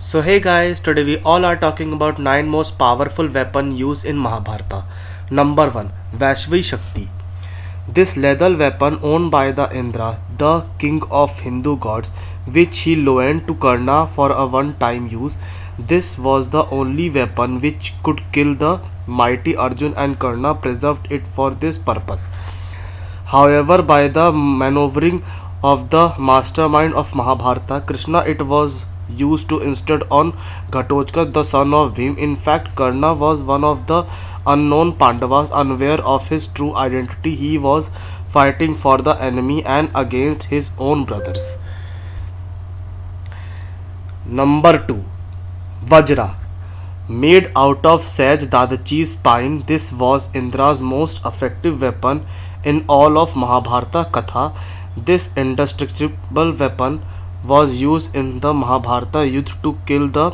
So hey guys, today we all are talking about 9 most powerful weapon used in Mahabharata. Number 1. Vaishvi Shakti. This lethal weapon owned by the Indra, the king of Hindu gods, which he loaned to Karna for a one-time use. This was the only weapon which could kill the mighty Arjun, and Karna preserved it for this purpose. However, by the maneuvering of the mastermind of Mahabharata, Krishna, it was used to instead on Ghatotkacha, the son of Bhim. In fact, Karna was one of the unknown Pandavas, unaware of his true identity. He was fighting for the enemy and against his own brothers. Number 2. Vajra. Made out of Sage Dadachi's spine, this was Indra's most effective weapon in all of Mahabharata Katha. This indestructible weapon was used in the Mahabharata Yuddha to kill the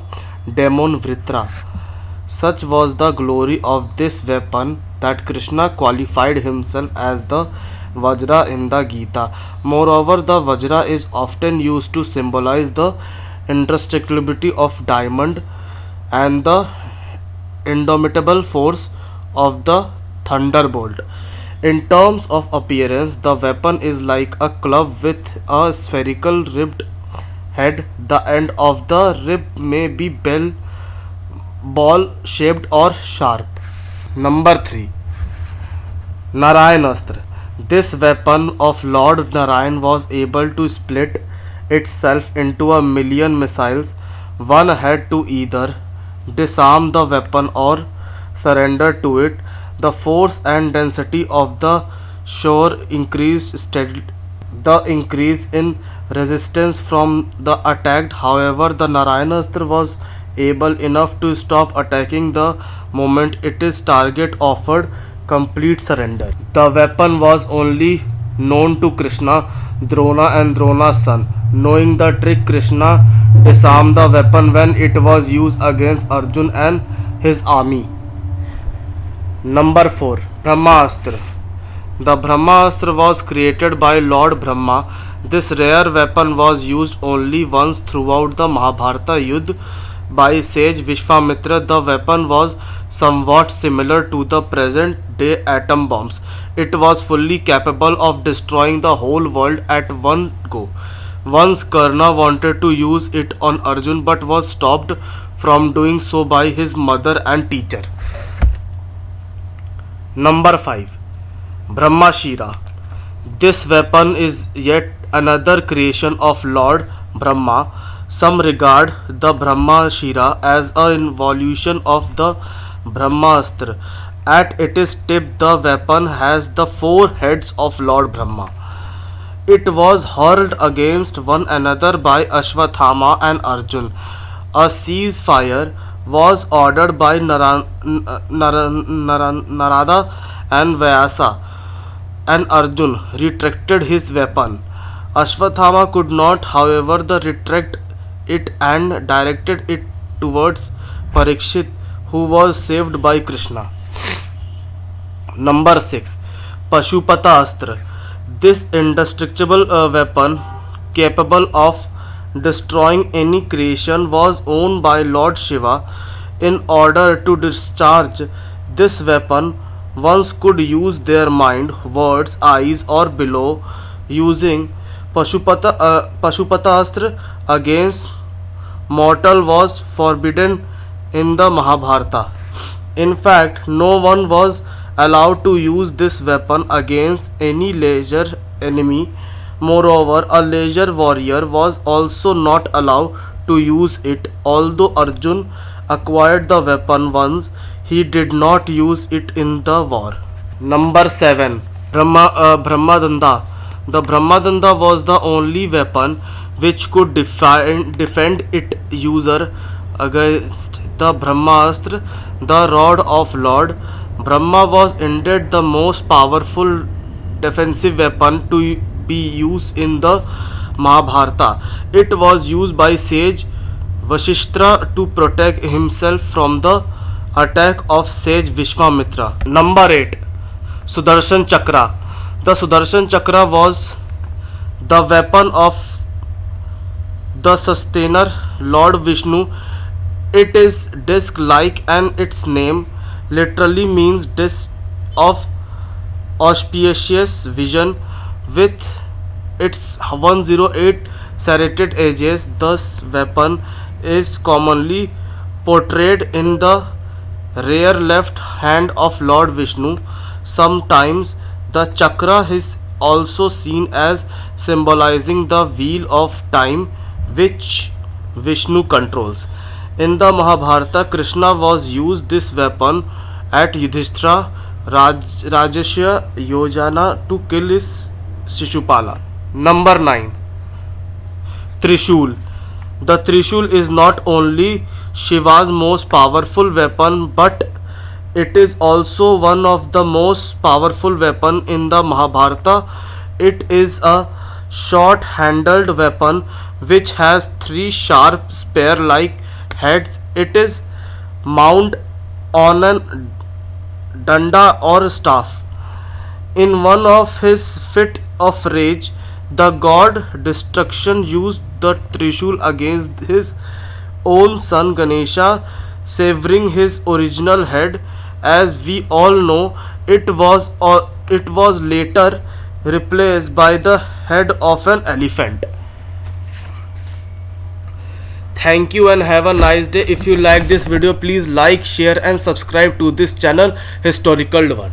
demon Vritra. Such was the glory of this weapon that Krishna qualified himself as the Vajra in the Gita. Moreover, the Vajra is often used to symbolize the indestructibility of diamond and the indomitable force of the thunderbolt. In terms of appearance, the weapon is like a club with a spherical ribbed head. The end of the rib may be ball shaped or sharp. Number 3. Narayanastra. This weapon of Lord Narayan was able to split itself into a million missiles. One had to either disarm the weapon or surrender to it. The force and density of the shore increased steadily. The increase in resistance from the attacked. However, the Narayanastra was able enough to stop attacking the moment its target offered complete surrender. The weapon was only known to Krishna, Drona and Drona's son. Knowing the trick, Krishna disarmed the weapon when it was used against Arjun and his army. Number 4. Brahmastra. The Brahmastra was created by Lord Brahma. This rare weapon was used only once throughout the Mahabharata Yuddha by sage Vishwamitra. The weapon was somewhat similar to the present day atom bombs. It was fully capable of destroying the whole world at one go. Once Karna wanted to use it on Arjun but was stopped from doing so by his mother and teacher. Number 5. Brahmashira. This weapon is yet another creation of Lord Brahma. Some regard the Brahmashira as an evolution of the Brahmastra. At its tip, the weapon has the 4 heads of Lord Brahma. It was hurled against one another by Ashwathama and Arjun. A ceasefire was ordered by Narada and Vyasa, and Arjun retracted his weapon. Ashwathama could not, however, retract it and directed it towards Parikshit, who was saved by Krishna. Number 6. Pashupata Astra. This indestructible weapon, capable of destroying any creation, was owned by Lord Shiva. In order to discharge this weapon, one could use their mind, words, eyes, or below. Using Pashupata Astra against mortal was forbidden in the Mahabharata. In fact, no one was allowed to use this weapon against any lesser enemy. Moreover, a lesser warrior was also not allowed to use it. Although Arjun acquired the weapon once, he did not use it in the war. Number 7. Brahmadanda. The Brahmadanda was the only weapon which could defend its user against the Brahmastra, the rod of Lord Brahma. Was indeed the most powerful defensive weapon to be used in the Mahabharata. It was used by sage Vashishtra to protect himself from the attack of sage Vishwamitra. Number 8. Sudarshan Chakra. The Sudarshan Chakra was the weapon of the sustainer, Lord Vishnu. It is disc-like and its name literally means disc of auspicious vision. With its 108 serrated edges, this weapon is commonly portrayed in the rear left hand of Lord Vishnu. Sometimes the chakra is also seen as symbolizing the wheel of time which Vishnu controls. In the Mahabharata, Krishna was used this weapon at Yudhishthira Rajasya Yojana to kill his Shishupala. Number 9. Trishul. The Trishul is not only Shiva's most powerful weapon, but it is also one of the most powerful weapon in the Mahabharata. It is a short-handled weapon which has three sharp spear-like heads. It is mounted on an danda or staff. In one of his fit of rage, the god Destruction used the Trishul against his own son Ganesha, severing his original head. As we all know, it was later replaced by the head of an elephant. Thank you and have a nice day. If you like this video, please like, share and subscribe to this channel, Historical One.